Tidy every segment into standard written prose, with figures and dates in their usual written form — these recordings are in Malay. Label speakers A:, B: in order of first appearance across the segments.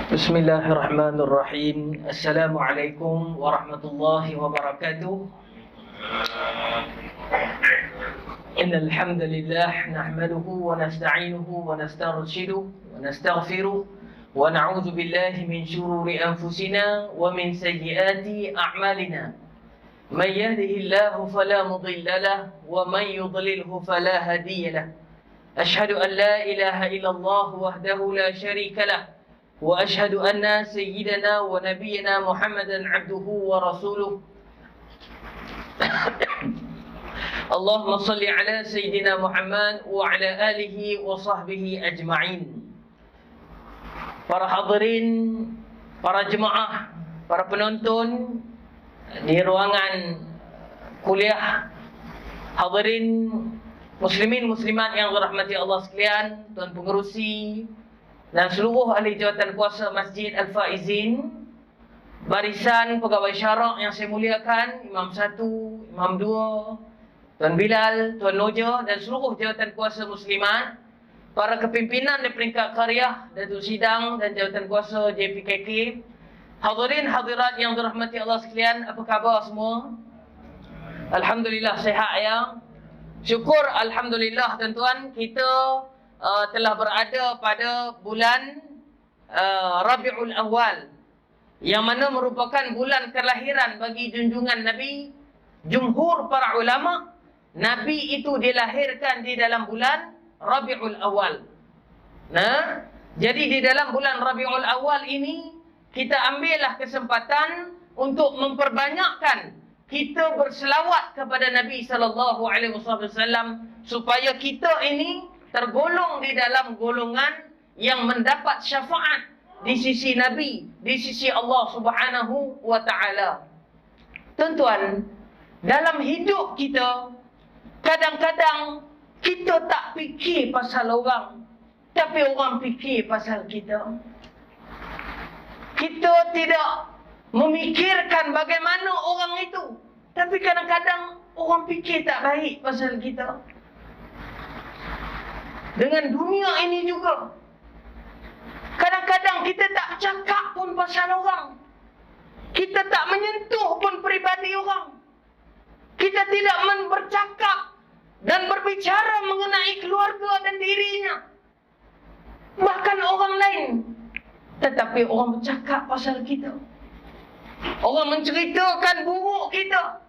A: Bismillahirrahmanirrahim. Assalamualaikum warahmatullahi wabarakatuh. Innal hamdalillah nahmaduhu wa nasta'inuhu wa nastarshiduhu wa nastaghfiruh wa na'udzu billahi min shururi anfusina wa min sayyiati a'malina. Man yahdihillahu fala mudilla lahu wa man yudlilhu fala hadiya lahu. Ashhadu an la ilaha illallah wahdahu la sharika lahu وأشهد أن سيدنا ونبينا محمدا عبده ورسوله اللهم صل على سيدنا محمد وعلى آله وصحبه أجمعين. Para hadirin, para jemaah, para penonton di ruangan kuliah, hadirin muslimin muslimat yang dirahmati Allah sekalian, tuan pengerusi dan seluruh ahli jawatan kuasa Masjid Al-Faizin, barisan pegawai syarak yang saya muliakan, Imam 1, Imam 2, Tuan Bilal, Tuan Noja dan seluruh jawatan kuasa muslimat, para kepimpinan di peringkat karya, Datuk Sidang dan jawatan kuasa JPKK, hadirin hadirat yang dirahmati Allah sekalian, apa khabar semua? Alhamdulillah sihat ya. Syukur alhamdulillah tuan-tuan, kita telah berada pada bulan Rabiul Awal, yang mana merupakan bulan kelahiran bagi junjungan Nabi. Jumhur para ulama, Nabi itu dilahirkan di dalam bulan Rabiul Awal. Nah, jadi di dalam bulan Rabiul Awal ini kita ambillah kesempatan untuk memperbanyakkan kita berselawat kepada Nabi sallallahu alaihi wasallam supaya kita ini tergolong di dalam golongan yang mendapat syafaat di sisi Nabi, di sisi Allah Subhanahu wa taala. Tuan-tuan, dalam hidup kita kadang-kadang kita tak fikir pasal orang, tapi orang fikir pasal kita. Kita tidak memikirkan bagaimana orang itu, tapi kadang-kadang orang fikir tak baik pasal kita. Dengan dunia ini juga, kadang-kadang kita tak cakap pun pasal orang. Kita tak menyentuh pun peribadi orang. Kita tidak bercakap dan berbicara mengenai keluarga dan dirinya, bahkan orang lain. Tetapi orang bercakap pasal kita. Orang menceritakan buruk kita.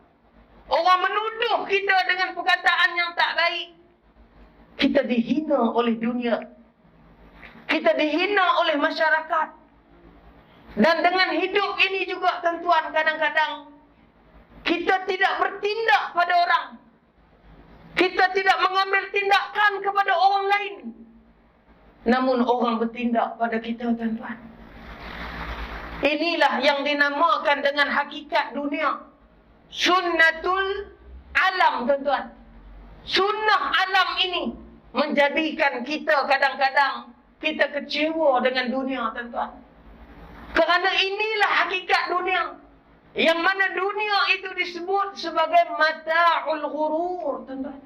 A: Orang menuduh kita dengan perkataan yang tak baik. Kita dihina oleh dunia. Kita dihina oleh masyarakat. Dan dengan hidup ini juga tuan-tuan, kadang-kadang kita tidak bertindak pada orang. Kita tidak mengambil tindakan kepada orang lain. Namun orang bertindak pada kita, tuan-tuan. Inilah yang dinamakan dengan hakikat dunia. Sunnatul alam, tuan-tuan. Sunnah alam ini menjadikan kita kadang-kadang kita kecewa dengan dunia, tuan-tuan. Kerana inilah hakikat dunia, yang mana dunia itu disebut sebagai mata'ul ghurur, tuan-tuan.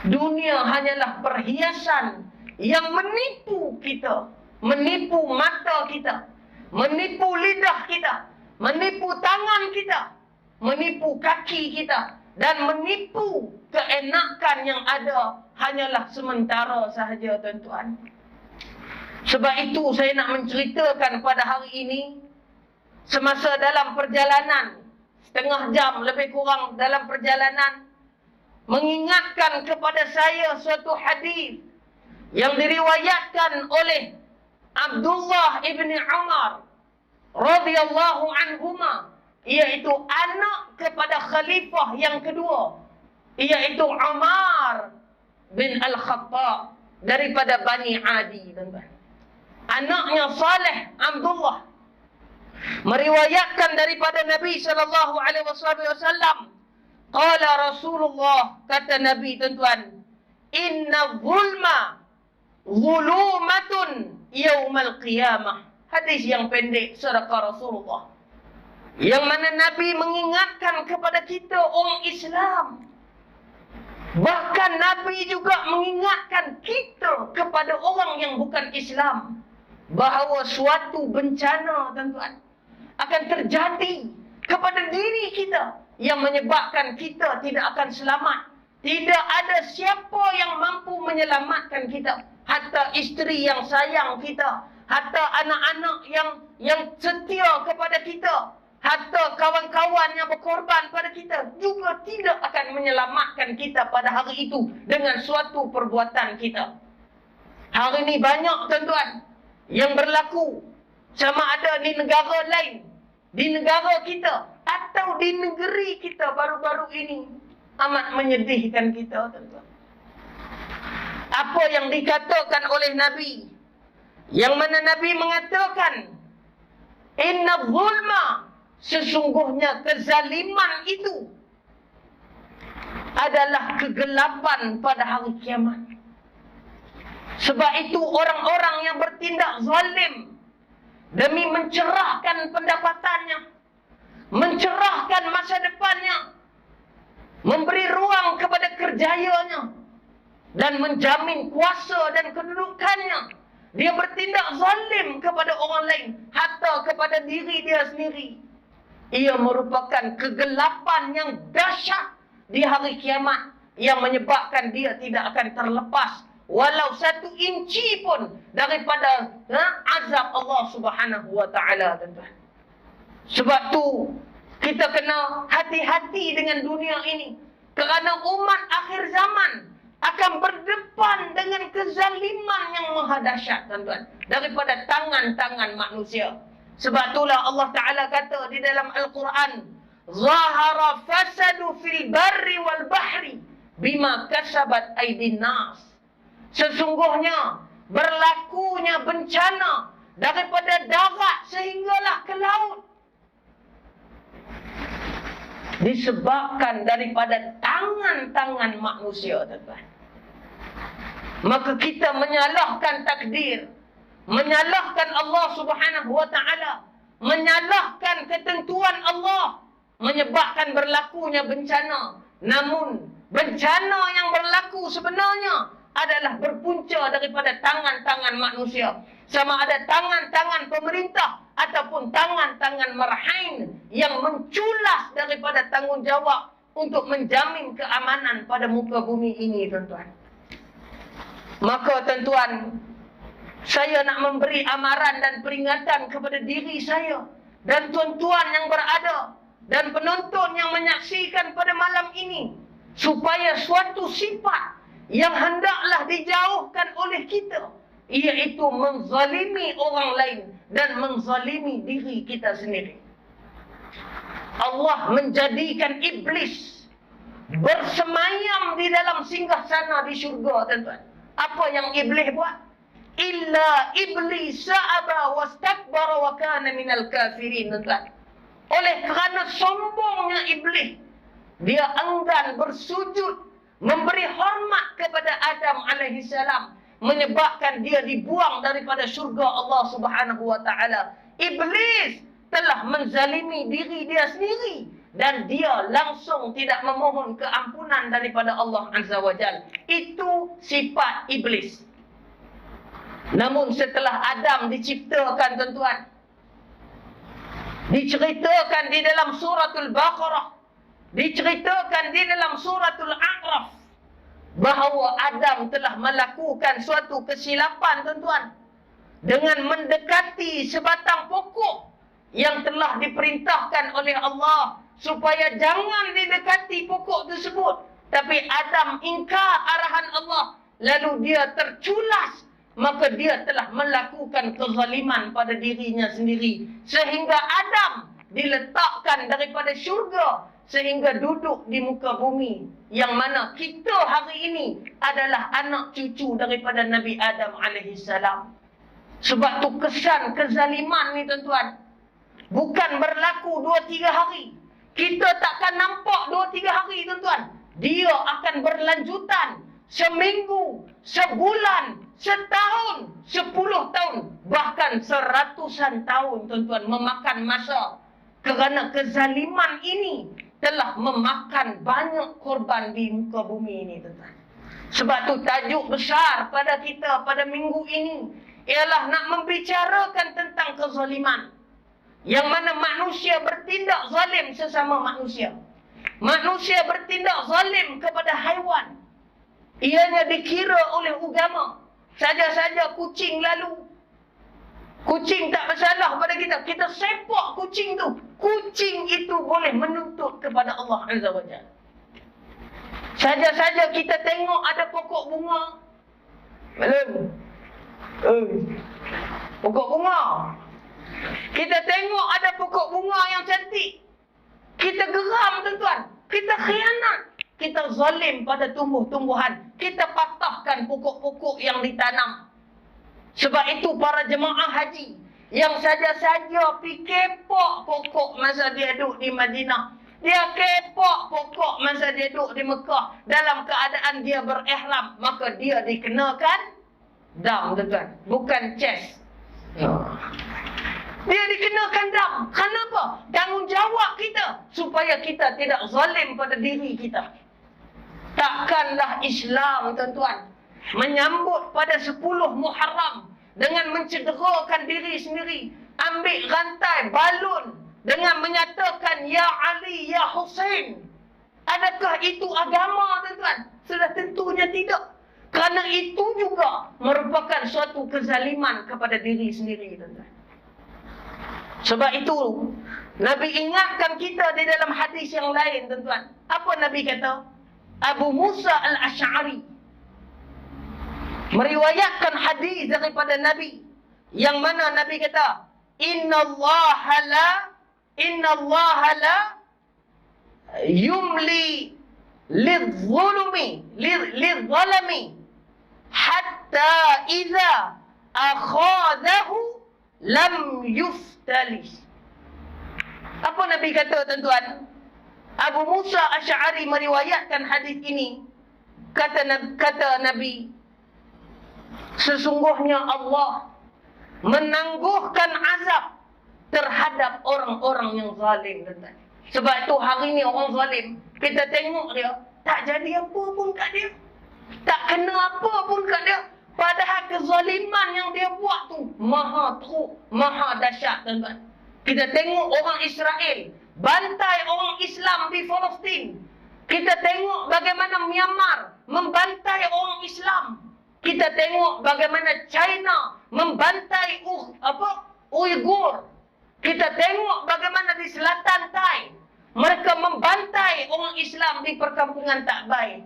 A: Dunia hanyalah perhiasan yang menipu kita, menipu mata kita, menipu lidah kita, menipu tangan kita, menipu kaki kita, dan menipu keenakan yang ada hanyalah sementara sahaja, tuan-tuan. Sebab itu saya nak menceritakan pada hari ini, semasa dalam perjalanan, setengah jam lebih kurang dalam perjalanan, mengingatkan kepada saya suatu hadis yang diriwayatkan oleh Abdullah ibni Umar radhiyallahu anhuma, iaitu anak kepada khalifah yang kedua, iaitu Umar bin Al-Khattab daripada Bani Adi. Anaknya Saleh Abdullah meriwayatkan daripada Nabi sallallahu alaihi wasallam, qala Rasulullah, kata Nabi, tuan-tuan, inna zulma zulumatun yaumal qiyamah. Hadis yang pendek sedekah Rasulullah, yang mana Nabi mengingatkan kepada kita orang Islam. Bahkan Nabi juga mengingatkan kita kepada orang yang bukan Islam. bahawa suatu bencana, tuan-tuan, akan terjadi kepada diri kita yang menyebabkan kita tidak akan selamat. Tidak ada siapa yang mampu menyelamatkan kita. Hatta isteri yang sayang kita, hatta anak-anak yang setia kepada kita, hatta kawan-kawan yang berkorban pada kita juga tidak akan menyelamatkan kita pada hari itu dengan suatu perbuatan kita. Hari ini banyak, tuan-tuan, yang berlaku, sama ada di negara lain, di negara kita, atau di negeri kita baru-baru ini. Amat menyedihkan kita, tuan-tuan. Apa yang dikatakan oleh Nabi, yang mana Nabi mengatakan, inna zulma, sesungguhnya kezaliman itu adalah kegelapan pada hari kiamat. Sebab itu orang-orang yang bertindak zalim demi mencerahkan pendapatannya, mencerahkan masa depannya, memberi ruang kepada kerjayanya, dan menjamin kuasa dan kedudukannya, dia bertindak zalim kepada orang lain, hatta kepada diri dia sendiri. Ia merupakan kegelapan yang dahsyat di hari kiamat, yang menyebabkan dia tidak akan terlepas walau 1 inci pun daripada azab Allah Subhanahu wa taala, tuan-tuan. Sebab tu kita kena hati-hati dengan dunia ini, kerana umat akhir zaman akan berdepan dengan kezaliman yang maha dahsyat, tuan-tuan, daripada tangan-tangan manusia. Sebab itulah Allah Ta'ala kata di dalam Al-Quran, Zahara fasadu fil barri wal bahri bima kasabat aydin nas. Sesungguhnya berlakunya bencana daripada darat sehinggalah ke laut, disebabkan daripada tangan-tangan manusia, tuan-tuan. Maka kita menyalahkan takdir, menyalahkan Allah Subhanahu wa taala, menyalahkan ketentuan Allah, menyebabkan berlakunya bencana. Namun bencana yang berlaku sebenarnya adalah berpunca daripada tangan-tangan manusia. Sama ada tangan-tangan pemerintah ataupun tangan-tangan marhain yang menculas daripada tanggungjawab untuk menjamin keamanan pada muka bumi ini, tuan-tuan. Maka, tuan-tuan, saya nak memberi amaran dan peringatan kepada diri saya dan tuan-tuan yang berada dan penonton yang menyaksikan pada malam ini, supaya suatu sifat yang hendaklah dijauhkan oleh kita, iaitu menzalimi orang lain dan menzalimi diri kita sendiri. Allah menjadikan iblis bersemayam di dalam singgahsana di syurga, tuan-tuan. Apa yang iblis buat? Illa iblis aba wastakbara wa kana minal kafirin, tuan-tuan. Oleh kerana sombongnya iblis, dia enggan bersujud, memberi hormat kepada Adam alaihi salam, menyebabkan dia dibuang daripada syurga Allah Subhanahu wa taala. Iblis telah menzalimi diri dia sendiri dan dia langsung tidak memohon keampunan daripada Allah Azza wa Jalla. Itu sifat iblis. Namun setelah Adam diciptakan, tuan-tuan, diceritakan di dalam suratul Baqarah, diceritakan di dalam suratul A'raf, bahawa Adam telah melakukan suatu kesilapan, tuan-tuan, dengan mendekati sebatang pokok yang telah diperintahkan oleh Allah supaya jangan didekati pokok tersebut. Tapi Adam ingkar arahan Allah, lalu dia terculas, maka dia telah melakukan kezaliman pada dirinya sendiri, sehingga Adam diletakkan daripada syurga sehingga duduk di muka bumi, yang mana kita hari ini adalah anak cucu daripada Nabi Adam alaihi salam. Sebab tu kesan kezaliman ni, tuan-tuan, bukan berlaku 2-3 hari. Kita takkan nampak 2-3 hari, tuan-tuan. Dia akan berlanjutan seminggu, sebulan, setahun, 10 tahun, bahkan 100-an tahun, tuan-tuan, memakan masa. Kerana kezaliman ini telah memakan banyak korban di muka bumi ini, tuan-tuan. Sebab tu tajuk besar pada kita pada minggu ini ialah nak membicarakan tentang kezaliman. Yang mana manusia bertindak zalim sesama manusia. Manusia bertindak zalim kepada haiwan. Ianya dikira oleh agama. Saja-saja kucing lalu. Kucing tak bersalah pada kita. Kita sepak kucing tu. Kucing itu boleh menuntut kepada Allah Azza wa Jalla. Saja-saja kita tengok ada pokok bunga. Malam. Pokok bunga. Kita tengok ada pokok bunga yang cantik. Kita geram tuan-tuan. Kita khianat. Kita zalim pada tumbuh-tumbuhan. Kita patahkan pokok-pokok yang ditanam. Sebab itu para jemaah haji yang saja-saja pergi kepok pokok masa dia duduk di Madinah. Dia kepok pokok masa dia duduk di Mekah. Dalam keadaan dia berihram. Maka dia dikenakan dam, tuan-tuan. Bukan ces. Dia dikenakan dam. Kenapa? Tanggungjawab kita. Supaya kita tidak zalim pada diri kita. Takkanlah Islam, tuan-tuan, menyambut pada 10 Muharram dengan mencederakan diri sendiri, ambil rantai, balun dengan menyatakan Ya Ali, Ya Hussein. Adakah itu agama, tuan-tuan? Sudah tentunya tidak. Kerana itu juga merupakan suatu kezaliman kepada diri sendiri, tuan-tuan. Sebab itu Nabi ingatkan kita di dalam hadis yang lain, tuan-tuan. Apa Nabi kata? Abu Musa al-Ash'ari meriwayatkan hadis daripada Nabi yang mana Nabi kata, Inna Allah la yumli lidh-dhulami hatta idza akhadahu lam yuftalis. Apa Nabi kata, tuan-tuan? Abu Musa Asy'ari meriwayatkan hadis ini. Kata Nabi, sesungguhnya Allah menangguhkan azab terhadap orang-orang yang zalim, tuan-tuan. Sebab itu hari ni orang zalim, kita tengok dia, tak jadi apa pun kat dia. Tak kena apa pun kat dia. Padahal kezaliman yang dia buat tu maha teruk, maha dahsyat, tuan-tuan. Kita tengok orang Israel bantai orang Islam di Palestin. Kita tengok bagaimana Myanmar membantai orang Islam. Kita tengok bagaimana China membantai Uyghur. Kita tengok bagaimana di selatan Thai mereka membantai orang Islam di perkampungan tak baik.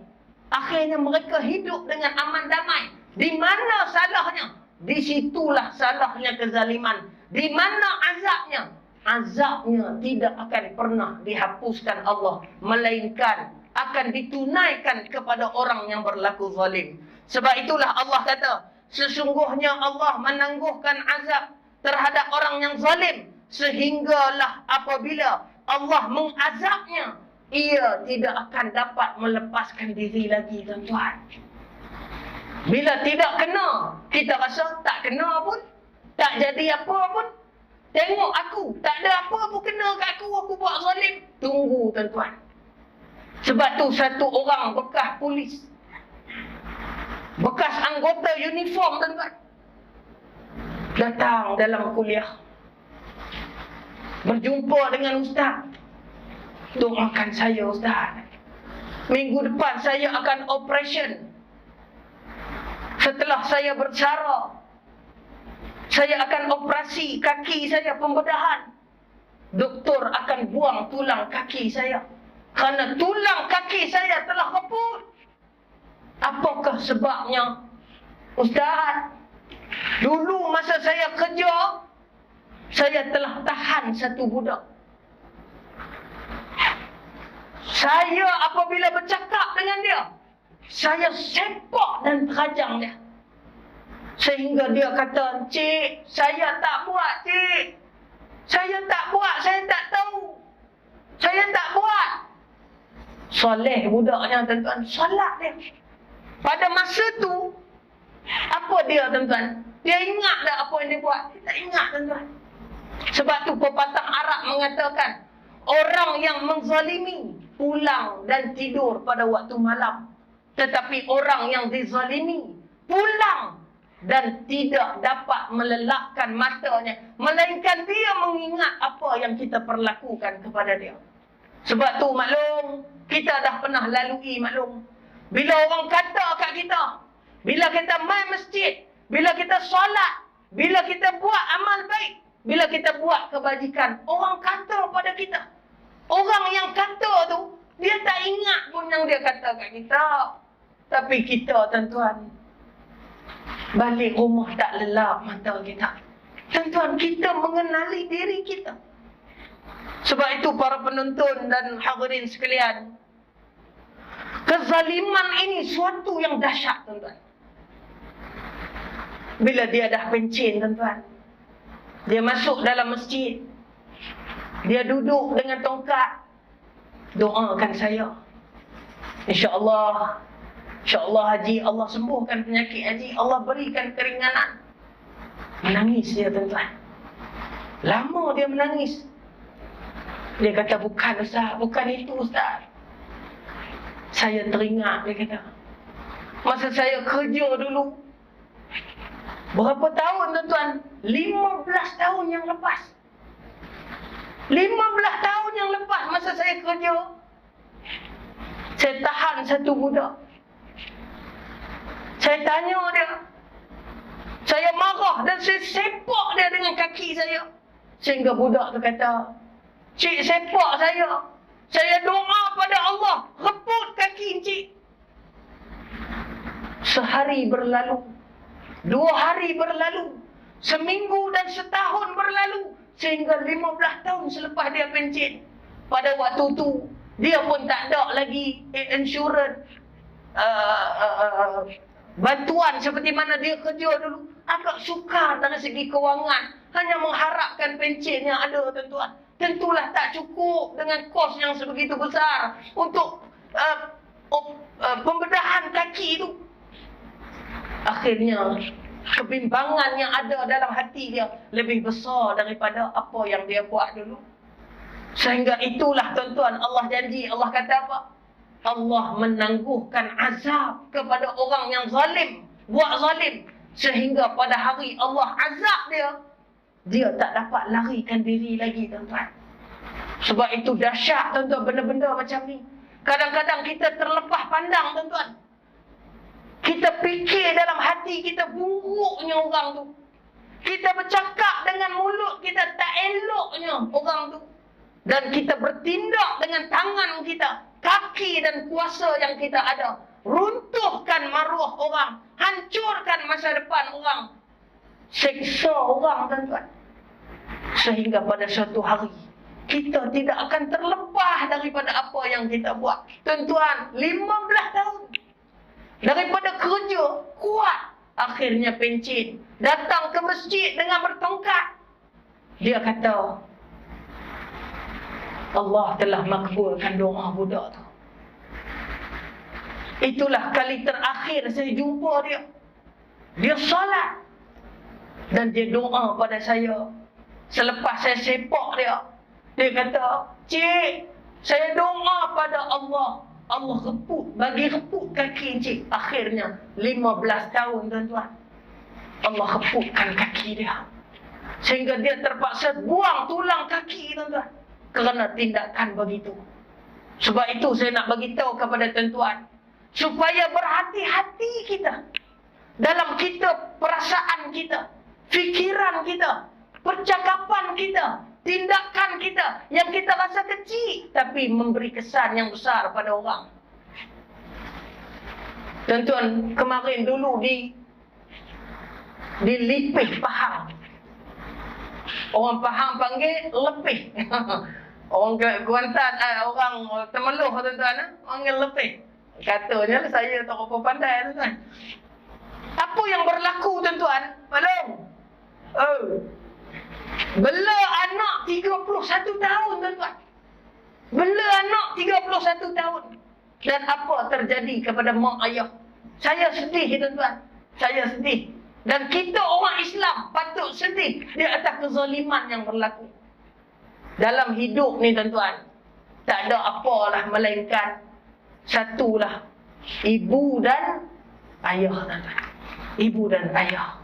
A: Akhirnya mereka hidup dengan aman damai. Di mana salahnya? Di situlah salahnya kezaliman. Di mana azabnya? Azabnya tidak akan pernah dihapuskan Allah, melainkan akan ditunaikan kepada orang yang berlaku zalim. Sebab itulah Allah kata, sesungguhnya Allah menangguhkan azab terhadap orang yang zalim, sehinggalah apabila Allah mengazabnya, ia tidak akan dapat melepaskan diri lagi, tuan-tuan. Bila tidak kena, kita rasa tak kena pun, tak jadi apa pun. Tengok aku, tak ada apa pun kena kat aku buat zalim. Tunggu, tuan-tuan. Sebab tu satu orang bekas polis, bekas anggota uniform, tuan-tuan, datang dalam kuliah, berjumpa dengan ustaz. Doakan saya, ustaz. Minggu depan saya akan operation. Setelah saya bersara, saya akan operasi kaki saya, pembedahan. Doktor akan buang tulang kaki saya kerana tulang kaki saya telah reput. Apakah sebabnya, ustaz? Dulu masa saya kerja, saya telah tahan satu budak. Saya apabila bercakap dengan dia, saya sepak dan terajang dia. Sehingga dia kata, cik, saya tak buat, cik. Saya tak buat, saya tak tahu. Saya tak buat. Soleh budaknya, tuan-tuan. Solat dia. Pada masa tu, apa dia, tuan-tuan? Dia ingat tak apa yang dia buat? Dia tak ingat, tuan-tuan. Sebab tu pepatah Arab mengatakan, orang yang menzalimi pulang dan tidur pada waktu malam. Tetapi orang yang dizalimi pulang dan tidak dapat melelapkan matanya, melainkan dia mengingat apa yang kita perlakukan kepada dia. Sebab tu maklum, kita dah pernah lalui maklum. Bila orang kata kat kita, bila kita main masjid, bila kita solat, bila kita buat amal baik, bila kita buat kebajikan, orang kata pada kita. Orang yang kata tu, dia tak ingat pun yang dia kata kat kita. Tapi kita, tuan-tuan, balik rumah tak lelap mata kita. Tuan-tuan, kita mengenali diri kita. Sebab itu para penonton dan hadirin sekalian, kezaliman ini suatu yang dahsyat, tuan-tuan. Bila dia dah pencin, tuan-tuan, dia masuk dalam masjid, dia duduk dengan tongkat, doakan saya. InsyaAllah, InsyaAllah Haji, Allah sembuhkan penyakit Haji, Allah berikan keringanan. Menangis dia, tuan-tuan. Lama dia menangis. Dia kata, bukan Ustaz, bukan itu Ustaz. Saya teringat, dia kata, masa saya kerja dulu. Berapa tahun, tuan-tuan? 15 tahun yang lepas. 15 tahun yang lepas masa saya kerja, saya tahan satu budak. Saya tanya dia, saya marah dan saya sepak dia dengan kaki saya. Sehingga budak tu kata, cik sepak saya doa pada Allah, rebut kaki cik. Sehari berlalu, 2 hari berlalu, seminggu dan setahun berlalu, sehingga 15 tahun selepas dia pencet. Pada waktu tu, dia pun tak ada lagi insurans, bantuan seperti mana dia kerja dulu. Agak sukar dari segi kewangan, hanya mengharapkan pencetnya ada, tuan-tuan. Tentulah tak cukup dengan kos yang sebegitu besar untuk pembedahan kaki itu. Akhirnya, kebimbangan yang ada dalam hati dia lebih besar daripada apa yang dia buat dulu. Sehingga itulah, tuan-tuan, Allah janji, Allah kata apa? Allah menangguhkan azab kepada orang yang zalim, buat zalim, sehingga pada hari Allah azab dia tak dapat larikan diri lagi, tuan-tuan. Sebab itu dahsyat, tuan-tuan, benda-benda macam ni. Kadang-kadang kita terlepas pandang, tuan-tuan. Kita fikir dalam hati kita buruknya orang tu. Kita bercakap dengan mulut kita tak eloknya orang tu. Dan kita bertindak dengan tangan kita, kaki dan kuasa yang kita ada. Runtuhkan maruah orang, hancurkan masa depan orang, seksa orang, tuan-tuan. Sehingga pada suatu hari, kita tidak akan terlepas daripada apa yang kita buat. Tuan-tuan, 15 tahun. Daripada kerja, kuat. Akhirnya pencet. Datang ke masjid dengan bertongkat. Dia kata, Allah telah makbulkan doa budak tu. Itulah kali terakhir saya jumpa dia. Dia salat. Dan dia doa pada saya. Selepas saya sepak dia, dia kata, cik, saya doa pada Allah. Allah bagi reput kaki cik. Akhirnya 15 tahun, tuan-tuan, Allah reputkan kaki dia, sehingga dia terpaksa buang tulang kaki, tuan-tuan, kerana tindakan begitu. Sebab itu saya nak bagi tahu kepada tuan-tuan, supaya berhati-hati kita dalam kita, perasaan kita, fikiran kita, percakapan kita, tindakan kita yang kita rasa kecil tapi memberi kesan yang besar pada orang. Tuan-tuan, kemarin dulu di Lipih, Pahang. Orang Pahang panggil lepih. Orang Kuantan, orang Temeloh, tuan-tuan, panggil lepih. Katanya saya tak apa pandai, tuan-tuan. Apa yang berlaku, tuan-tuan? Maklum. Bela anak 31 tahun, tuan-tuan. Bela anak 31 tahun. Dan apa terjadi kepada mak ayah? Saya sedih, tuan-tuan. Saya sedih. Dan kita orang Islam patut sedih di atas kezaliman yang berlaku. Dalam hidup ni, tuan-tuan, tak ada apalah melainkan satulah, ibu dan ayah, tuan-tuan. ibu dan ayah.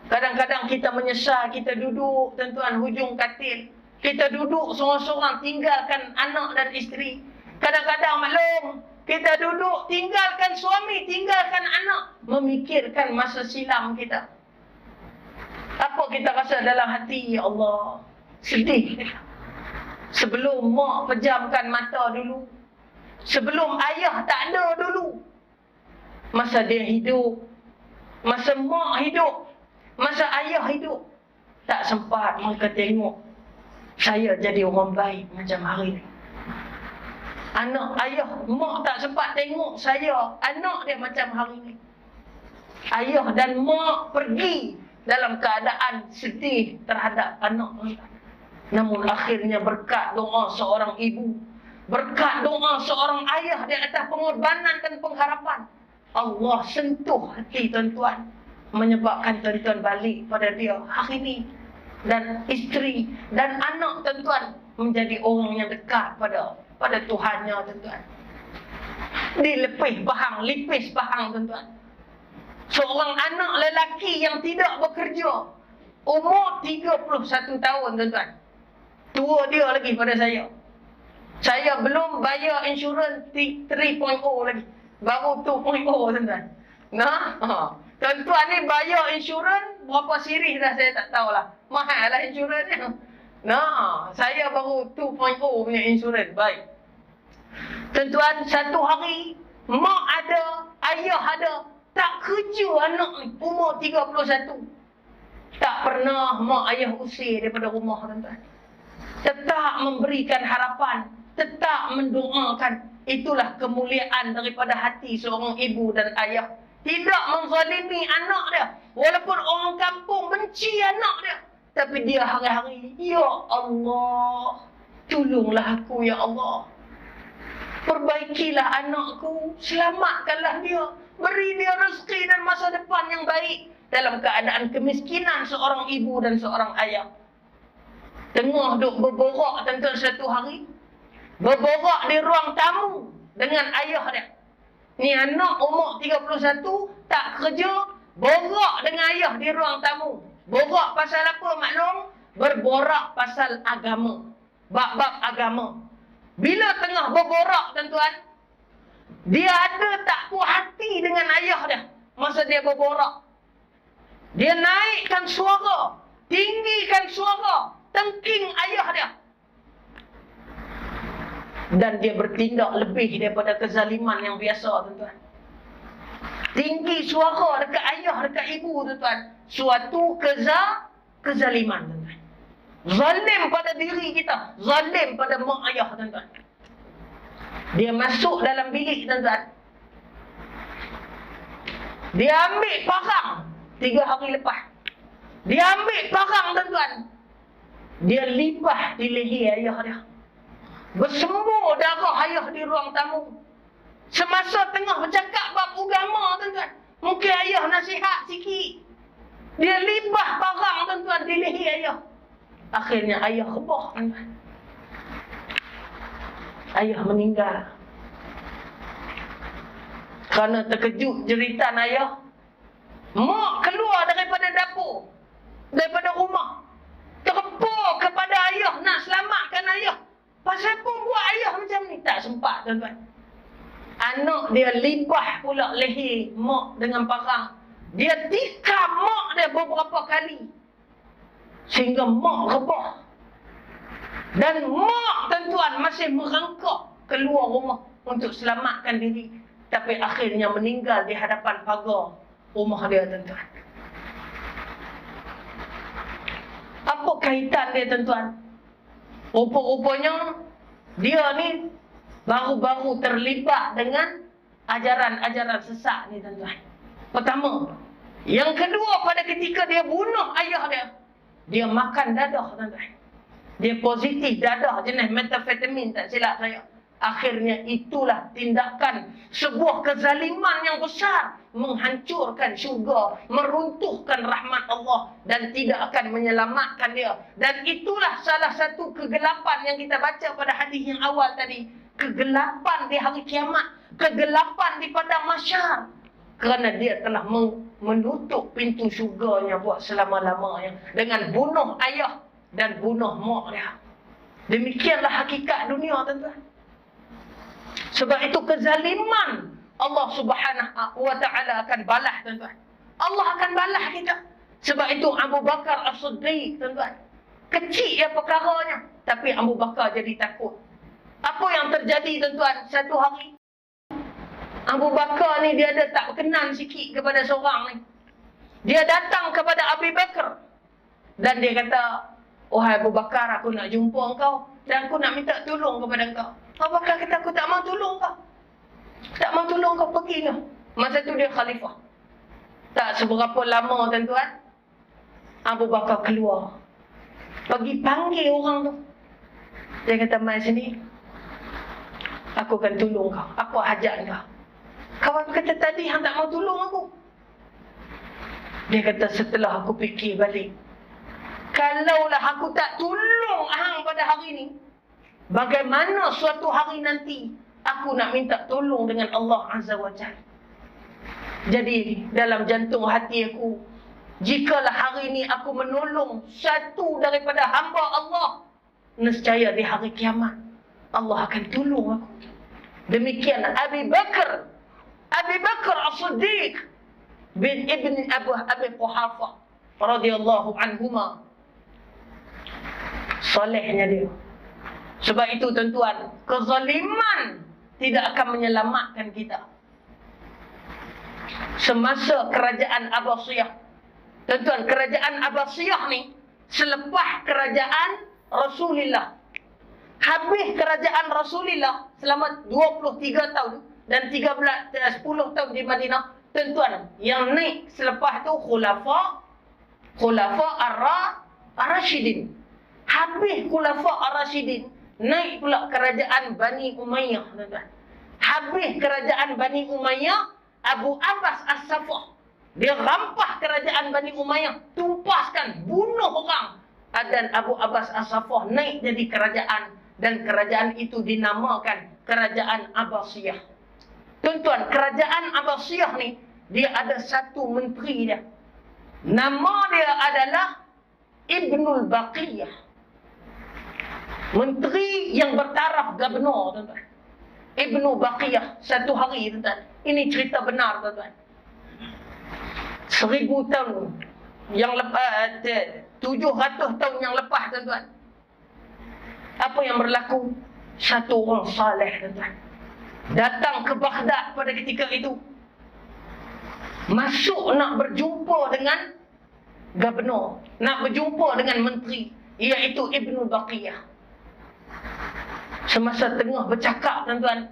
A: Kadang-kadang kita menyesal, kita duduk tuan-tuan hujung katil. Kita duduk seorang-seorang tinggalkan anak dan isteri. Kadang-kadang maklum, kita duduk tinggalkan suami, tinggalkan anak, memikirkan masa silam kita. Apa kita rasa dalam hati? Ya Allah, sedih. Sebelum mak pejamkan mata dulu, sebelum ayah tak ada dulu, masa dia hidup, masa mak hidup, masa ayah hidup, tak sempat mereka tengok saya jadi orang baik macam hari ni. Anak ayah, mak tak sempat tengok saya, anak dia macam hari ni. Ayah dan mak pergi dalam keadaan sedih terhadap anak mereka. Namun akhirnya berkat doa seorang ibu, berkat doa seorang ayah di atas pengorbanan dan pengharapan, Allah sentuh hati tuan-tuan, menyebabkan tuan-tuan balik pada dia hari ini. Dan isteri dan anak tuan-tuan menjadi orang yang dekat pada Tuhannya tuan-tuan. Dilepih bahang, lipis bahang tuan-tuan. Seorang anak lelaki yang tidak bekerja, umur 31 tahun tuan-tuan. Tua dia lagi pada saya. Saya belum bayar insurans 3.0 lagi. Baru 2.0 tuan-tuan. Nah, tuan-tuan ni bayar insurans berapa siri dah saya tak tahulah. Mahal lah insuransnya. Nah, saya baru 2.0 punya insurans. Baik. Tuan-tuan, satu hari mak ada, ayah ada, tak kerja anak ni, umur 31. Tak pernah mak ayah usir daripada rumah tuan-tuan. Tetap memberikan harapan, tetap mendoakan. Itulah kemuliaan daripada hati seorang ibu dan ayah. Tidak menzalimi anak dia. Walaupun orang kampung benci anak dia, tapi dia hari-hari, ya Allah, tolonglah aku ya Allah. Perbaikilah anakku, selamatkanlah dia, beri dia rezeki dan masa depan yang baik. Dalam keadaan kemiskinan seorang ibu dan seorang ayah. Tengah duk berborak tuan-tuan satu hari, berborak di ruang tamu dengan ayah dia. Ni anak umur 31, tak kerja, borak dengan ayah di ruang tamu. Borak pasal apa maklum? Berborak pasal agama, bab-bab agama. Bila tengah berborak tuan-tuan, dia ada tak puas hati dengan ayah dia masa dia berborak. Dia naikkan suara, tinggikan suara, tengking ayah dia. Dan dia bertindak lebih daripada kezaliman yang biasa tuan-tuan. Tinggi suara dekat ayah, dekat ibu tuan-tuan, suatu kezaliman tuan-tuan. Zalim pada diri kita, zalim pada mak ayah tuan-tuan. Dia masuk dalam bilik tuan-tuan, dia ambil parang 3 hari lepas. Dia ambil parang tuan-tuan, dia lipah di leher ayah dia. Bersembur darah ayah di ruang tamu. Semasa tengah bercakap bab agama tuan-tuan, mungkin ayah nasihat sikit, dia lipah parang tuan-tuan di leher ayah. Akhirnya ayah rebah tuan-tuan. Ayah meninggal. Kerana terkejut jeritan ayah, mak keluar daripada dapur, daripada rumah, terpur kepada ayah nak selamatkan ayah. Pasal apa buat ayah macam ni? Tak sempat tuan-tuan. Anak dia lipah pula leher mak dengan parang. Dia tikam mak dia beberapa kali, sehingga mak rebah. Dan mak tuan-tuan masih merangkak keluar rumah untuk selamatkan diri, tapi akhirnya meninggal di hadapan pagar rumah dia tuan-tuan. Apa kaitan dia tuan-tuan? Rupa-rupanya dia ni baru-baru terlibat dengan ajaran-ajaran sesat ni tuan-tuan. Pertama. Yang kedua, pada ketika dia bunuh ayah dia, dia makan dadah tuan-tuan. Dia positif dadah jenis metafetamin, tak silap saya. Akhirnya itulah tindakan sebuah kezaliman yang besar, menghancurkan syurga, meruntuhkan rahmat Allah dan tidak akan menyelamatkan dia. Dan itulah salah satu kegelapan yang kita baca pada hadis yang awal tadi. Kegelapan di hari kiamat, kegelapan di padang mahsyar. Kerana dia telah menutup pintu syurganya buat selama-lamanya dengan bunuh ayah dan bunuh mak dia. Demikianlah hakikat dunia, tuan-tuan. Sebab itu kezaliman Allah Subhanahu wa taala akan balas, tuan-tuan. Allah akan balas kita. Sebab itu Abu Bakar As-Siddiq, tuan-tuan, kecil ya perkaranya, tapi Abu Bakar jadi takut. Apa yang terjadi, tuan-tuan? Satu hari Abu Bakar ni dia ada tak berkenan sikit kepada seorang ni. Dia datang kepada Abu Bakar dan dia kata, "Wahai Abu Bakar, aku nak jumpa engkau dan aku nak minta tolong kepada engkau." Abu Bakar kata, "Aku tak mau tolong kau. Tak mau tolong kau, pergilah." Masa tu dia khalifah. Tak seberapa lama, tuan-tuan, Abu Bakar keluar. Pergi panggil orang tu. Dia kata, "Mai sini. Aku akan tolong kau. Apa hajat kau?" Kawan kata, "Tadi hang tak mau tolong aku." Dia kata, "Setelah aku fikir balik, kalaulah aku tak tolong hang pada hari ni, bagaimana suatu hari nanti aku nak minta tolong dengan Allah Azza wa Jalla. Jadi dalam jantung hati aku, jikalau hari ini aku menolong satu daripada hamba Allah, nescaya di hari kiamat Allah akan tolong aku." Demikian Abu Bakar As-Siddiq bin Ibn Abi Quhafah radhiyallahu anhuma. Solehnya dia. Sebab itu, tuan-tuan, kezaliman tidak akan menyelamatkan kita. Semasa kerajaan Abbasiyah, tuan-tuan, kerajaan Abbasiyah ni selepas kerajaan Rasulullah. Habis kerajaan Rasulullah selama 23 tahun dan 10 tahun di Madinah, tuan-tuan, yang naik selepas tu Khulafa Ar-Rashidin. Habis Khulafa Ar-Rashidin, naik pula kerajaan Bani Umayyah, tuan-tuan. Habis kerajaan Bani Umayyah, Abu Abbas As-Saffah, dia rampas kerajaan Bani Umayyah, tumpaskan, bunuh orang. Dan Abu Abbas As-Saffah naik jadi kerajaan, dan kerajaan itu dinamakan Kerajaan Abbasiyah. Tuan-tuan, kerajaan Abbasiyah ni, dia ada satu menteri dia. Nama dia adalah Ibnul Baqiyah. Menteri yang bertaraf gubernur, tuan-tuan. Ibnu Baqiyah, satu hari, tuan-tuan. Ini cerita benar, tuan-tuan. 1000 tahun yang lepas, 700 tahun yang lepas, tuan-tuan. Apa yang berlaku? Satu orang saleh, tuan-tuan, datang ke Baghdad pada ketika itu. Masuk nak berjumpa dengan gubernur, nak berjumpa dengan menteri, iaitu Ibnu Baqiyah. Semasa tengah bercakap, tuan-tuan,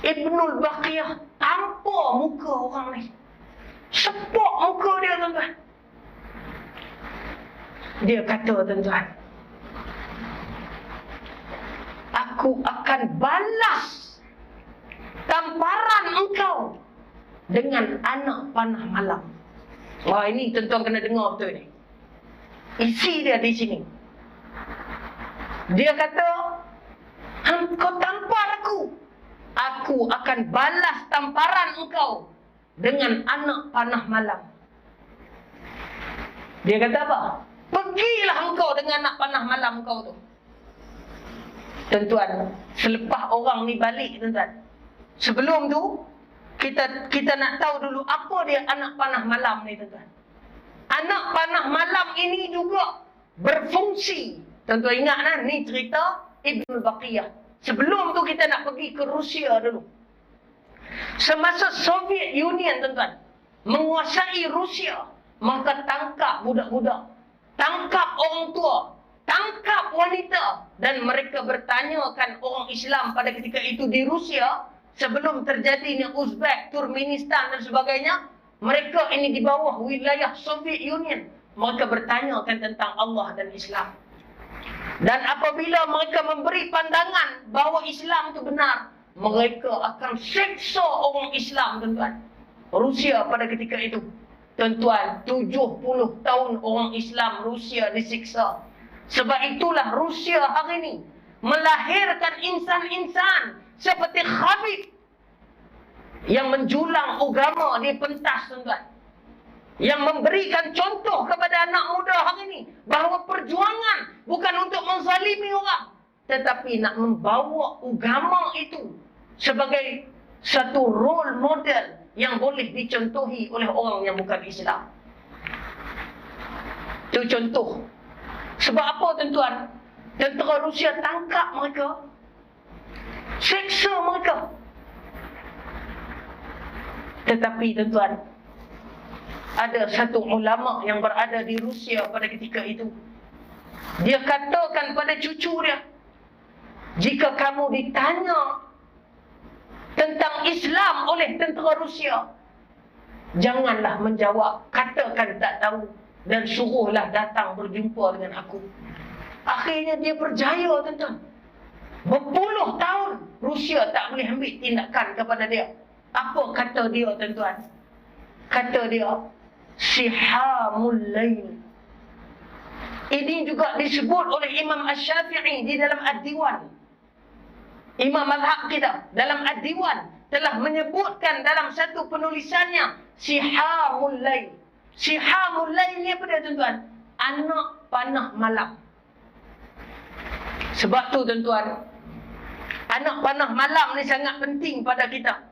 A: Ibnu Baqiyah tampar muka orang ni. Sepak muka dia, tuan-tuan. Dia kata, tuan-tuan, "Aku akan balas tamparan engkau dengan anak panah malam." Wah, ini tuan-tuan kena dengar betul ni. Isi dia di sini. Dia kata, "Engkau tampar aku, aku akan balas tamparan engkau dengan anak panah malam." Dia kata apa? "Pergilah engkau dengan anak panah malam engkau tu." Tuan-tuan, selepas orang ni balik, tuan-tuan, sebelum tu kita nak tahu dulu apa dia anak panah malam ni, tuan-tuan. Anak panah malam ini juga berfungsi. Tuan-tuan ingat kan, ni cerita Ibnu Baqiyah. Sebelum tu kita nak pergi ke Rusia dulu. Semasa Soviet Union, tuan-tuan, menguasai Rusia, maka tangkap budak-budak, tangkap orang tua, tangkap wanita, dan mereka bertanyakan orang Islam pada ketika itu di Rusia, sebelum terjadinya Uzbek, Turkmenistan dan sebagainya. Mereka ini di bawah wilayah Soviet Union. Mereka bertanyakan tentang Allah dan Islam. Dan apabila mereka memberi pandangan bahawa Islam itu benar, mereka akan seksa orang Islam, tuan-tuan. Rusia pada ketika itu, tuan-tuan, 70 tahun orang Islam Rusia disiksa. Sebab itulah Rusia hari ini melahirkan insan-insan seperti Khabib yang menjulang agama di pentas, tuan-tuan, yang memberikan contoh kepada anak muda hari ini bahawa perjuangan bukan untuk menzalimi orang, tetapi nak membawa agama itu sebagai satu role model yang boleh dicontohi oleh orang yang bukan Islam. Itu contoh. Sebab apa, tuan-tuan? Tentera Rusia tangkap mereka, seksa mereka. Tetapi, tuan-tuan, ada satu ulama yang berada di Rusia pada ketika itu. Dia katakan pada cucu dia, jika kamu ditanya tentang Islam oleh tentera Rusia, janganlah menjawab, katakan tak tahu, dan suruhlah datang berjumpa dengan aku. Akhirnya dia berjaya, tuan-tuan. Berpuluh tahun Rusia tak boleh ambil tindakan kepada dia. Apa kata dia, tuan-tuan? Kata dia, sihamul lail. Ini juga disebut oleh Imam Asy-Syafi'i di dalam Ad-Diwan. Imam mazhab kita dalam Ad-Diwan telah menyebutkan dalam satu penulisannya sihamul lail. Sihamul lail ni apa dia, tuan-tuan? Anak panah malam. Sebab tu, tuan-tuan, anak panah malam ni sangat penting pada kita.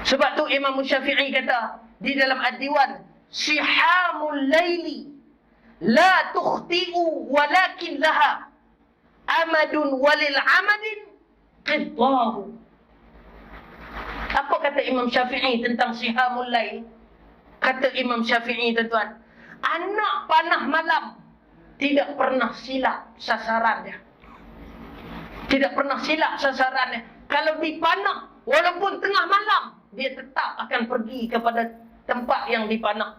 A: Sebab tu Imam Syafi'i kata di dalam Ad-Diwan, sihamul laili la tukhti'u walakin laha amadun walil amadin qiddahu. Apa kata Imam Syafi'i tentang sihamul lail? Kata Imam Syafi'i, tuan-tuan, anak panah malam tidak pernah silap sasarannya. Tidak pernah silap sasarannya. Kalau dipanah, walaupun tengah malam, dia tetap akan pergi kepada tempat yang dipanah.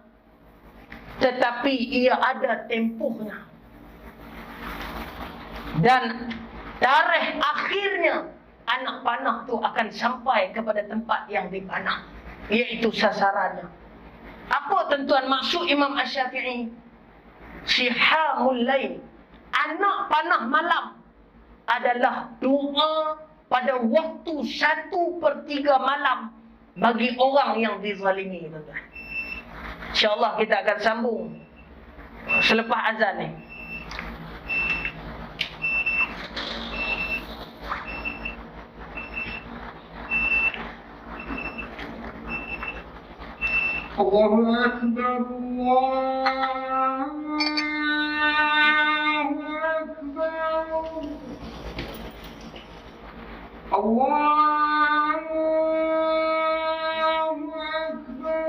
A: Tetapi ia ada tempohnya. Dan tarikh akhirnya anak panah tu akan sampai kepada tempat yang dipanah, iaitu sasarannya. Apa, tuan-tuan, maksud Imam Asy-Syafi'i? Sihamul lail, anak panah malam, adalah doa pada waktu 1/3 malam bagi orang yang dizalimi, tuan-tuan. InsyaAllah kita akan sambung selepas azan ni.
B: Allahu Akbar, Allahu Akbar, Allahu Akbar,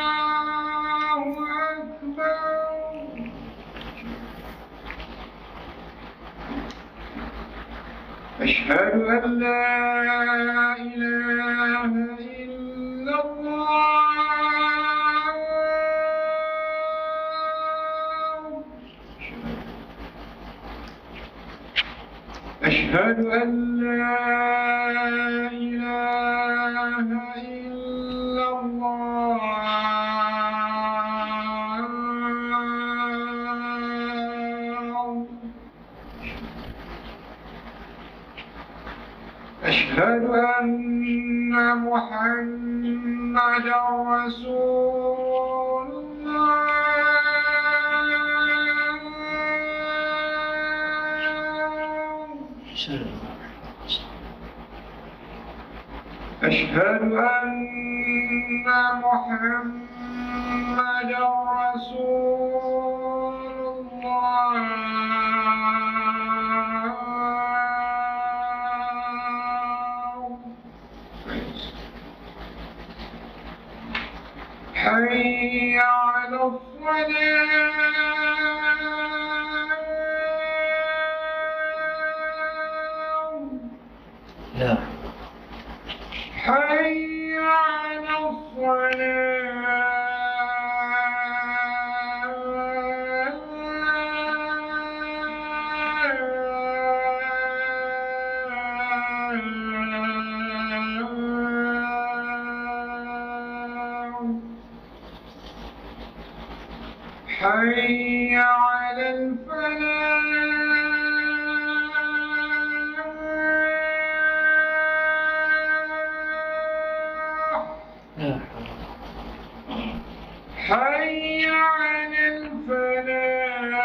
B: Allahu Akbar. أشهد أن لا إله إلا الله. أشهد أن لا إله إلا الله. أشهد أن محمدا رسول الله. أشهد أن محمدا رسول الله. حي على الصلاة.
A: لا.
B: حي على الصلاة. حي على الفلاح. حي على الفلاح.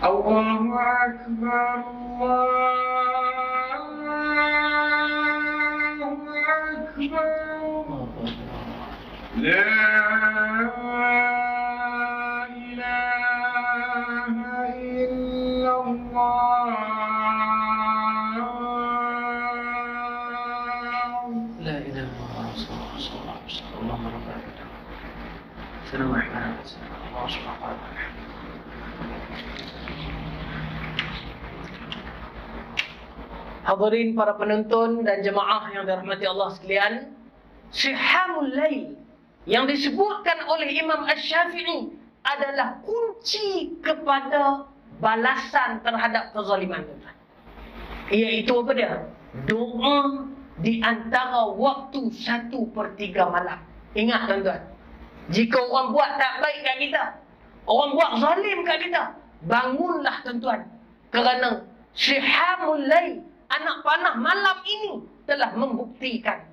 B: الله أكبر الله أكبر لا إله إلا الله.
A: لا إله إلا الله صلى الله عليه وسلم. اللهم رب العالمين. السلام عليكم. الله سبحانه وتعالى. Hadirin para penonton dan jemaah yang dirahmati Allah sekalian, Sihamul Lail yang disebutkan oleh Imam Asy-Syafi'i adalah kunci kepada balasan terhadap kezaliman. Iaitu apa dia? Doa di antara waktu 1/3 malam. Ingat tuan-tuan, jika orang buat tak baik kat kita, orang buat zalim kat kita, bangunlah tuan-tuan, kerana Sihamul Lail, anak panah malam ini telah membuktikan.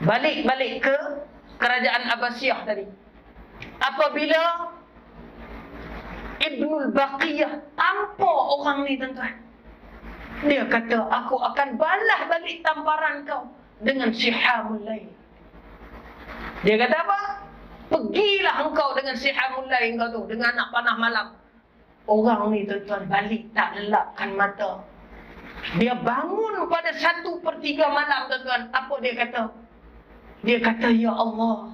A: Balik ke kerajaan Abbasiyah tadi. Apabila Ibnul Baqiyah tampar orang ni tuan-tuan, dia kata, aku akan balas balik tamparan kau dengan Sihamul Lail. Dia kata apa? Pergilah engkau dengan Sihamul Lail kau tu, dengan anak panah malam. Orang ni tuan-tuan balik tak lelapkan mata. Dia bangun pada 1/3 malam tuan-tuan. Apa dia kata? Dia kata, ya Allah,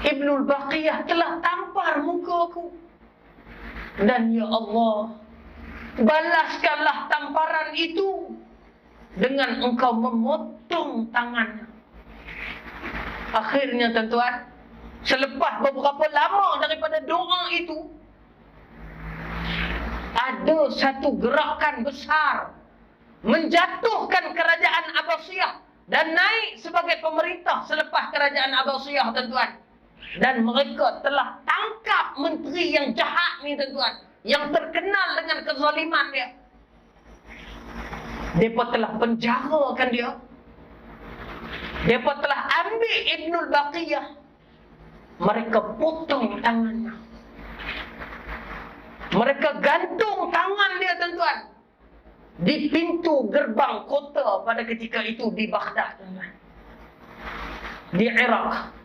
A: Ibnul Baqiyah telah tampar muka aku. Dan ya Allah, balaskanlah tamparan itu dengan engkau memotong tangannya. Akhirnya tuan-tuan, selepas beberapa lama daripada doa itu, ada satu gerakan besar menjatuhkan kerajaan Abbasiyah dan naik sebagai pemerintah selepas kerajaan Abbasiyah tuan-tuan. Dan mereka telah tangkap menteri yang jahat ni tuan-tuan, yang terkenal dengan kezaliman dia. Mereka telah penjarakan dia. Mereka telah ambil Ibnul Baqiyah. Mereka potong tangannya. Mereka gantung tangan dia tuan-tuan di pintu gerbang kota pada ketika itu di Baghdad tuan-tuan, di Iraq.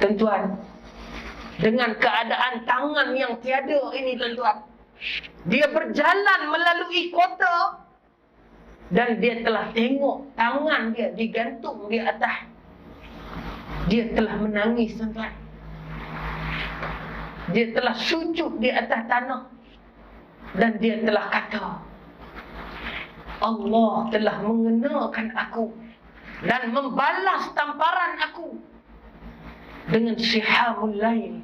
A: Tuan-tuan, dengan keadaan tangan yang tiada ini tuan-tuan, dia berjalan melalui kota dan dia telah tengok tangan dia digantung di atas. Dia telah menangis tuan-tuan. Dia telah sujud di atas tanah dan dia telah kata, Allah telah mengenakan aku dan membalas tamparan aku dengan Sihamul Lail,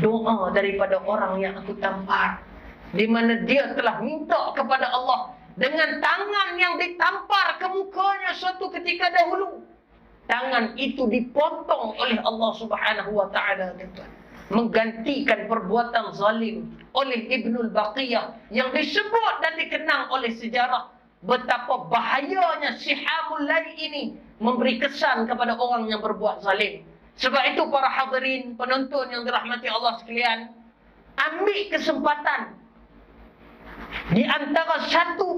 A: doa daripada orang yang aku tampar, di mana dia telah minta kepada Allah dengan tangan yang ditampar ke mukanya suatu ketika dahulu. Tangan itu dipotong oleh Allah Subhanahu wa taala tuan-tuan, menggantikan perbuatan zalim oleh Ibnul Baqiyah yang disebut dan dikenang oleh sejarah betapa bahayanya Sihamul Lail ini memberi kesan kepada orang yang berbuat zalim. Sebab itu para hadirin penonton yang dirahmati Allah sekalian, ambil kesempatan di antara 1/3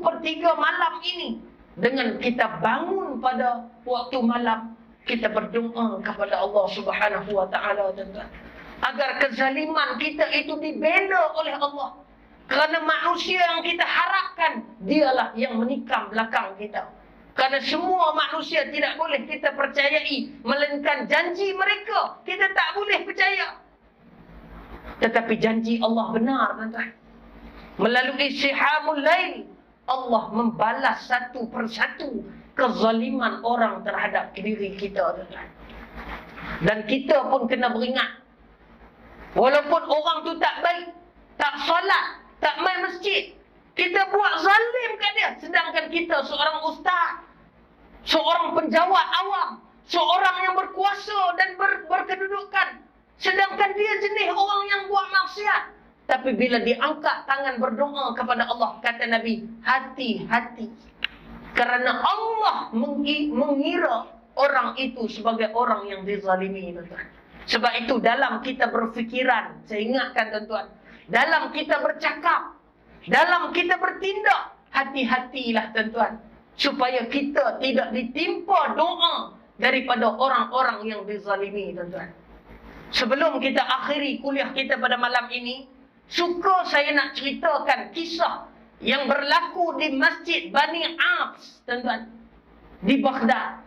A: malam ini dengan kita bangun pada waktu malam, kita berdoa kepada Allah Subhanahu wa taala tuan-tuan, agar kezaliman kita itu dibela oleh Allah. Kerana manusia yang kita harapkan, dialah yang menikam belakang kita. Kerana semua manusia tidak boleh kita percayai, melainkan janji mereka kita tak boleh percaya. Tetapi janji Allah benar tuan-tuan. Melalui Sihamul Lail, Allah membalas satu persatu kezaliman orang terhadap diri kita tuan-tuan. Dan kita pun kena beringat, walaupun orang tu tak baik, tak solat, tak main masjid, kita buat zalim kat dia, sedangkan kita seorang ustaz, seorang penjawat awam, seorang yang berkuasa dan berkedudukan, sedangkan dia jenis orang yang buat maksiat. Tapi bila diangkat tangan berdoa kepada Allah, kata Nabi, hati-hati, kerana Allah mengira orang itu sebagai orang yang dizalimi, tuan-tuan. Sebab itu dalam kita berfikiran, saya ingatkan tuan-tuan, dalam kita bercakap, dalam kita bertindak, hati-hatilah tuan-tuan, supaya kita tidak ditimpa doa daripada orang-orang yang dizalimi, tuan-tuan. Sebelum kita akhiri kuliah kita pada malam ini, suka saya nak ceritakan kisah yang berlaku di Masjid Bani Abs, tuan-tuan, di Baghdad,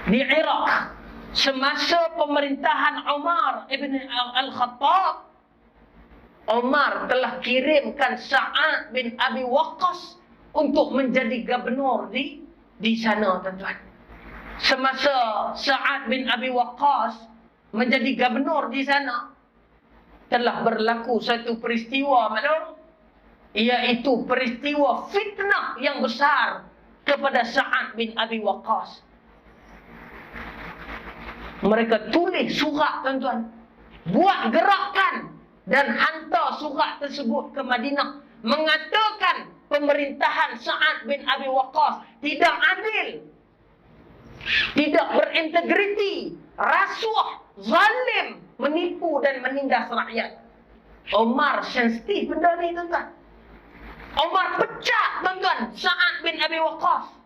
A: di Iraq, semasa pemerintahan Umar ibn al-Khattab. Umar telah kirimkan Sa'ad bin Abi Waqqas untuk menjadi gubernur di sana, tuan-tuan. Semasa Sa'ad bin Abi Waqqas menjadi gubernur di sana, telah berlaku satu peristiwa, maklum, iaitu peristiwa fitnah yang besar kepada Sa'ad bin Abi Waqqas. Mereka tulis surat, tuan-tuan, buat gerakan dan hantar surat tersebut ke Madinah, mengatakan pemerintahan Sa'ad bin Abi Waqqas tidak adil, tidak berintegriti, rasuah, zalim, menipu dan menindas rakyat. Umar sensitif benda ni, tuan-tuan. Umar pecat, tuan-tuan, Sa'ad bin Abi Waqqas.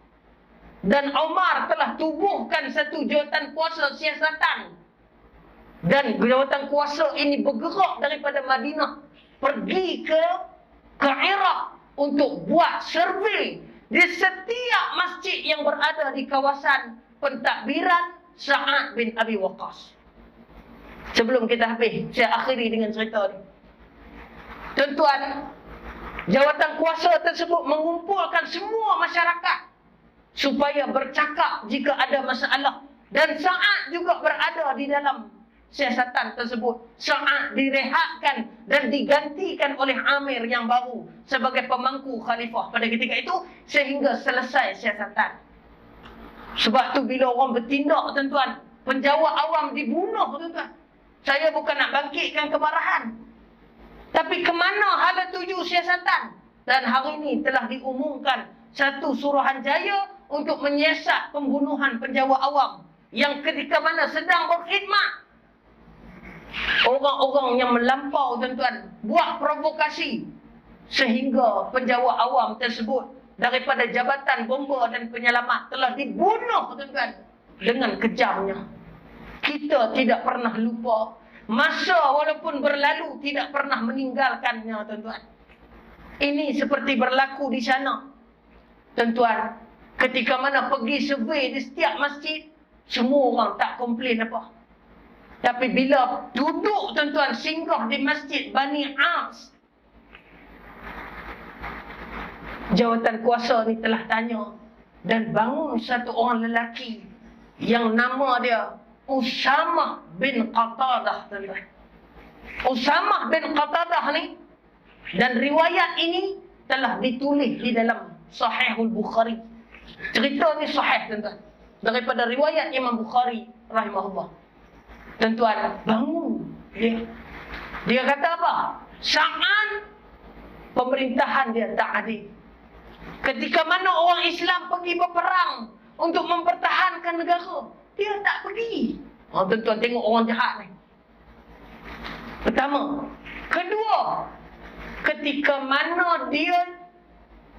A: Dan Umar telah tubuhkan satu jawatan kuasa siasatan. Dan jawatan kuasa ini bergerak daripada Madinah pergi ke Iraq untuk buat survei di setiap masjid yang berada di kawasan pentadbiran Sa'ad bin Abi Waqqas. Sebelum kita habis, saya akhiri dengan cerita ni. Tuan-tuan, jawatan kuasa tersebut mengumpulkan semua masyarakat supaya bercakap jika ada masalah. Dan Sa'ad juga berada di dalam siasatan tersebut. Sa'ad direhatkan dan digantikan oleh Amir yang baru sebagai pemangku khalifah pada ketika itu sehingga selesai siasatan. Sebab tu bila orang bertindak, tuan-tuan, penjawat awam dibunuh, tuan-tuan. Saya bukan nak bangkitkan kemarahan, tapi ke mana hala tuju siasatan. Dan hari ini telah diumumkan satu suruhanjaya untuk menyiasat pembunuhan penjawat awam yang ketika mana sedang berkhidmat. Orang-orang yang melampau, tuan-tuan, buat provokasi sehingga penjawat awam tersebut daripada Jabatan Bomba dan Penyelamat telah dibunuh, tuan-tuan, dengan kejamnya. Kita tidak pernah lupa. Masa walaupun berlalu tidak pernah meninggalkannya, tuan-tuan. Ini seperti berlaku di sana, tuan-tuan. Ketika mana pergi survey di setiap masjid, semua orang tak komplain apa. Tapi bila duduk, tuan-tuan, singgah di Masjid Bani Abs, jawatan kuasa ni telah tanya dan bangun satu orang lelaki yang nama dia Usamah bin Qatadah, tuan-tuan. Usamah bin Qatadah ni, dan riwayat ini telah ditulis di dalam Sahihul Bukhari. Cerita ni sahih, tuan-tuan, daripada riwayat Imam Bukhari rahimahullah. Tuan-tuan, bangun dia. Dia kata apa? Sa'ad, pemerintahan dia tak adil. Ketika mana orang Islam pergi berperang untuk mempertahankan negara, dia tak pergi. Tuan-tuan tengok orang jahat ni. Pertama. Kedua, ketika mana dia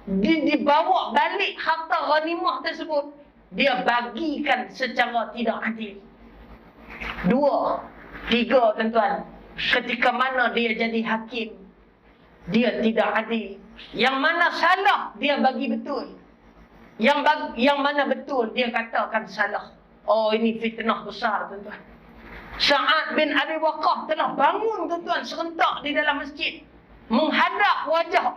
A: dibawa balik harta ghanimah tersebut, dia bagikan secara tidak adil. Dua. Tiga, tuan-tuan, ketika mana dia jadi hakim, dia tidak adil. Yang mana salah, dia bagi betul. Yang mana betul, dia katakan salah. Oh, ini fitnah besar, tuan-tuan. Sa'ad bin Abi Waqqas telah bangun, tuan-tuan, serentak di dalam masjid, menghadap wajah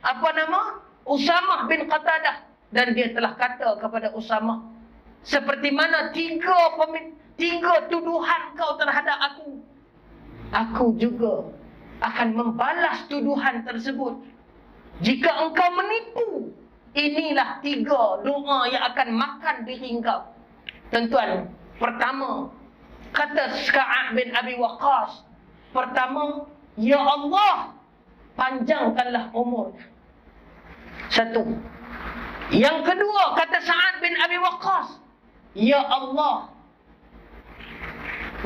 A: apa nama? Usamah bin Qatadah. Dan dia telah kata kepada Usamah, seperti mana tiga tuduhan kau terhadap aku, aku juga akan membalas tuduhan tersebut. Jika engkau menipu, Inilah 3 doa yang akan makan diri engkau. Tuan-tuan, pertama, kata Sa'ad bin Abi Waqqas, pertama, ya Allah, panjangkanlah umurnya. Satu. Yang kedua, kata Sa'ad bin Abi Waqqas, ya Allah,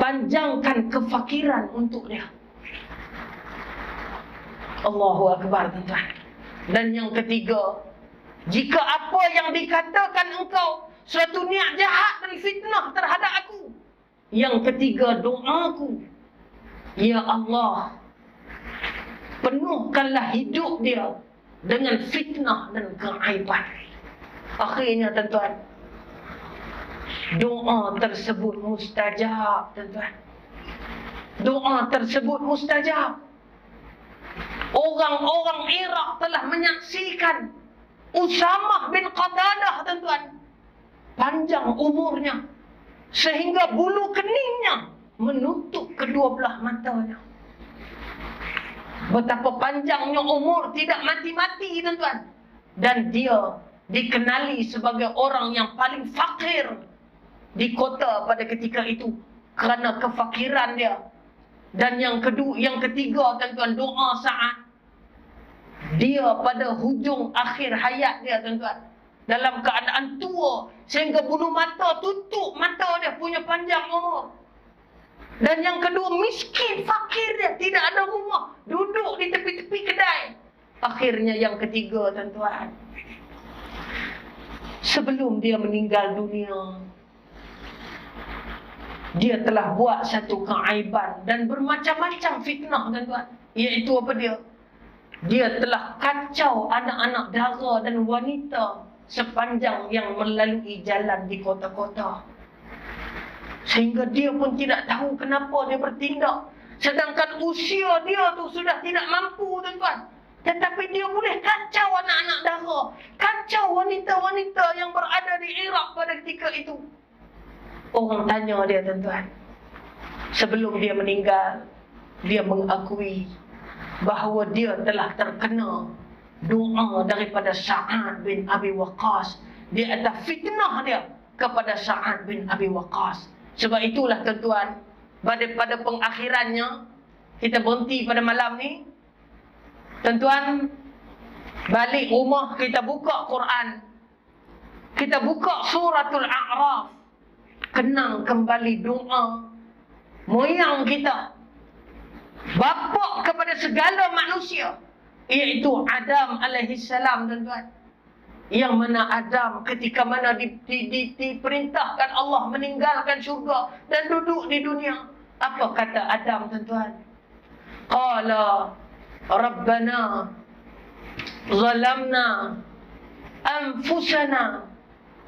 A: panjangkan kefakiran untuk dia. Allahu Akbar, tuan-tuan. Dan yang ketiga, jika apa yang dikatakan engkau suatu niat jahat dan fitnah terhadap aku. Yang ketiga, doaku, ya Allah, penuhkanlah hidup dia dengan fitnah dan keaiban. Akhirnya, tuan-tuan, doa tersebut mustajab, tuan-tuan. Doa tersebut mustajab. Orang-orang Iraq telah menyaksikan Usamah bin Qatadah, tuan-tuan, panjang umurnya sehingga bulu keningnya menutup kedua belah matanya. Betapa panjangnya umur, tidak mati-mati, tuan-tuan. Dan dia dikenali sebagai orang yang paling fakir di kota pada ketika itu kerana kefakiran dia. Dan yang ketiga, tuan-tuan, doa Sa'ad. Dia pada hujung akhir hayat dia, tuan-tuan, dalam keadaan tua sehingga bulu mata tutup mata dia, punya panjang umur. Dan yang kedua, miskin, fakir dia, tidak ada rumah, duduk di tepi-tepi kedai. Akhirnya yang ketiga, tuan-tuan, sebelum dia meninggal dunia, dia telah buat satu keaiban dan bermacam-macam fitnah, tuan-tuan. Iaitu apa dia? Dia telah kacau anak-anak dara dan wanita sepanjang yang melalui jalan di kota-kota. Sehingga dia pun tidak tahu kenapa dia bertindak. Sedangkan usia dia tu sudah tidak mampu, tuan-tuan. Tetapi dia boleh kacau anak-anak dara, kacau wanita-wanita yang berada di Iraq pada ketika itu. Orang tanya dia, tuan-tuan, sebelum dia meninggal, dia mengakui bahawa dia telah terkena doa daripada Sa'ad bin Abi Waqqas di atas fitnah dia kepada Sa'ad bin Abi Waqqas. Sebab itulah, tuan-tuan, pada pengakhirannya, kita berhenti pada malam ni, tuan-tuan, balik rumah kita buka Quran, kita buka suratul A'raf, kenang kembali doa moyang kita, bapa kepada segala manusia, iaitu Adam alaihissalam, tuan-tuan. Yang mana Adam ketika mana diperintahkan Allah meninggalkan syurga dan duduk di dunia, apa kata Adam, tuan-tuan? Qala Rabbana zalamna anfusana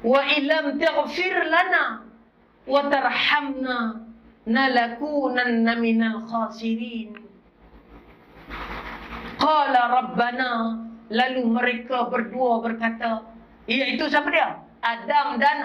A: wa illam taghfir lana wa tarhamna lanakunanna minal khasirin. Qala Rabbana, lalu mereka berdua berkata, iaitu siapa dia? Adam dan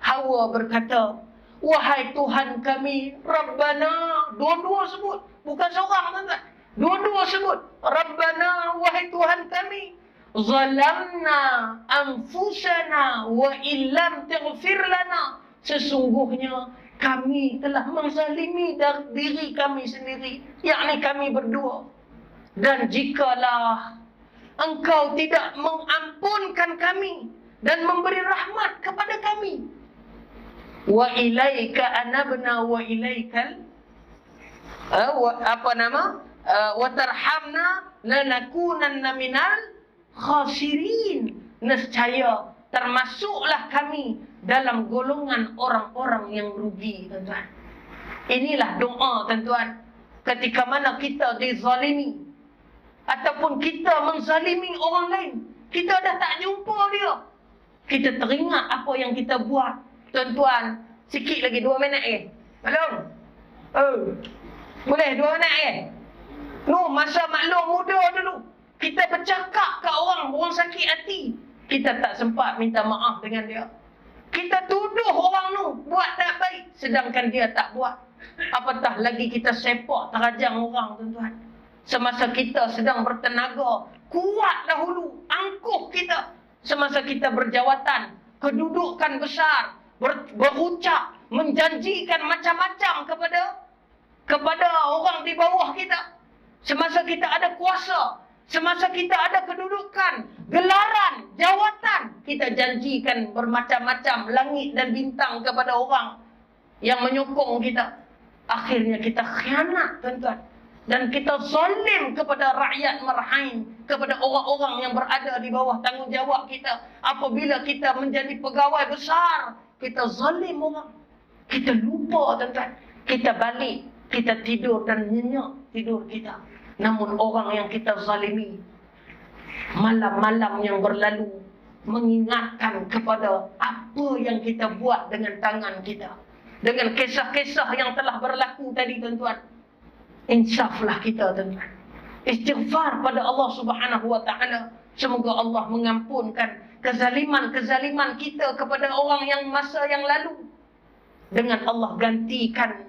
A: Hawa berkata, wahai Tuhan kami, Rabbana, dua-dua sebut, bukan seorang, tuan-tuan, dua-dua sebut, Rabbana, wahai Tuhan kami, zalamna anfusana wa illam taghfir lana, sesungguhnya kami telah menzalimi diri kami sendiri, yakni kami berdua. Dan jikalah Engkau tidak mengampunkan kami dan memberi rahmat kepada kami, wa ilaika anabna wa ilaikal wa tarhamna lanakunanna minal khasirin, nescaya termasuklah kami dalam golongan orang-orang yang rugi, tuan-tuan. Inilah doa, tuan-tuan, ketika mana kita dizalimi ataupun kita menzalimi orang lain, kita dah tak jumpa dia, kita teringat apa yang kita buat, tuan-tuan. Sikit lagi 2 minit Maklum? Boleh 2 minit masa maklum muda dulu, kita bercakap ke orang sakit hati, kita tak sempat minta maaf dengan dia. Kita tuduh orang tu buat tak baik, sedangkan dia tak buat. Apatah lagi kita sepak terajang orang, tuan-tuan. Semasa kita sedang bertenaga, kuat dahulu, angkuh kita, semasa kita berjawatan, kedudukan besar, berucap, menjanjikan macam-macam kepada orang di bawah kita. Semasa kita ada kuasa, semasa kita ada kedudukan, gelaran, jawatan, kita janjikan bermacam-macam langit dan bintang kepada orang yang menyokong kita. Akhirnya kita khianat, tuan-tuan. Dan kita zalim kepada rakyat Marhain, kepada orang-orang yang berada di bawah tanggungjawab kita. Apabila kita menjadi pegawai besar, kita zalim orang. Kita lupa, tuan-tuan. Kita balik, kita tidur dan nyenyak tidur kita. Namun orang yang kita zalimi, malam-malam yang berlalu, mengingatkan kepada apa yang kita buat dengan tangan kita. Dengan kisah-kisah yang telah berlaku tadi, tuan-tuan. Insaflah kita, tuan-tuan. Istighfar pada Allah Subhanahu wa taala. Semoga Allah mengampunkan kezaliman-kezaliman kita kepada orang yang masa yang lalu. Dengan Allah gantikan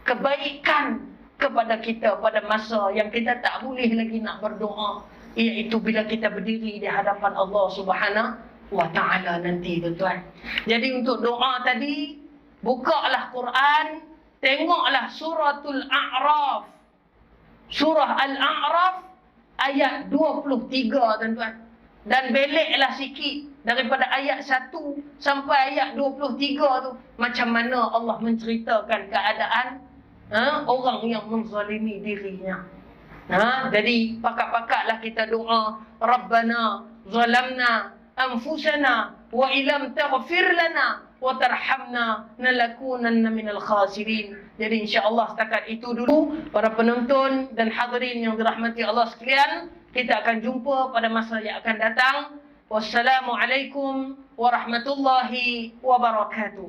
A: kebaikan kepada kita pada masa yang kita tak boleh lagi nak berdoa, iaitu bila kita berdiri di hadapan Allah Subhanahu wa taala nanti, tuan-tuan. Jadi untuk doa tadi, bukalah Quran, tengoklah suratul A'raf. Surah Al-A'raf ayat 23, tuan-tuan. Dan beliklah sikit daripada ayat 1 sampai ayat 23 tu, macam mana Allah menceritakan keadaan orang yang menzalimi dirinya. Jadi pakat-pakatlah kita doa, Rabbana zalamna anfusana wa illam taghfir lana wa tarhamna lanakunanna minal khasirin. Jadi insya-Allah setakat itu dulu para penonton dan hadirin yang dirahmati Allah sekalian. Kita akan jumpa pada masa yang akan datang. Wassalamualaikum warahmatullahi wabarakatuh.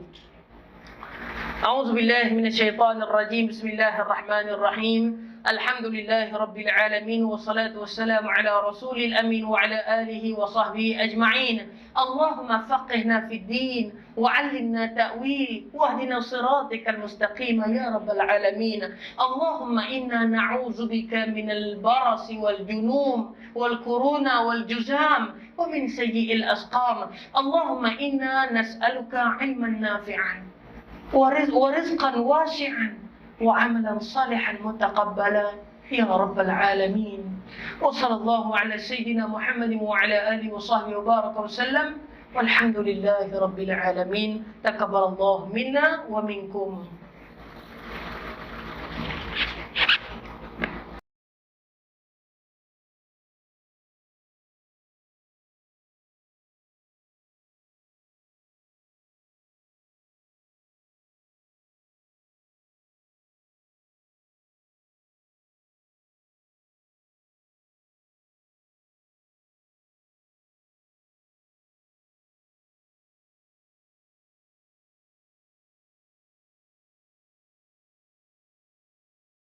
A: A'udzu billahi minasyaitonir rajim. Bismillahirrahmanirrahim. Alhamdulillahi rabbil alamin wassalatu wassalamu ala rasulil amin wa ala alihi wa sahbihi ajma'in. Allahumma faqihna fid din wa 'allimna ta'wil wahdina siratal mustaqim ya rabbal alamin. Allahumma inna na'udzu bika minal barasi wal junum wal kuruna wal juzam wa min sayyi'il asqam. Allahumma inna nas'aluka 'ilman nafi'an wa rizqan wasi'an وعملا صالحا متقبلا يا رب العالمين. وصلى الله على سيدنا محمد وعلى آله وصحبه وبارك وسلم والحمد لله رب العالمين. تقبل الله منا ومنكم.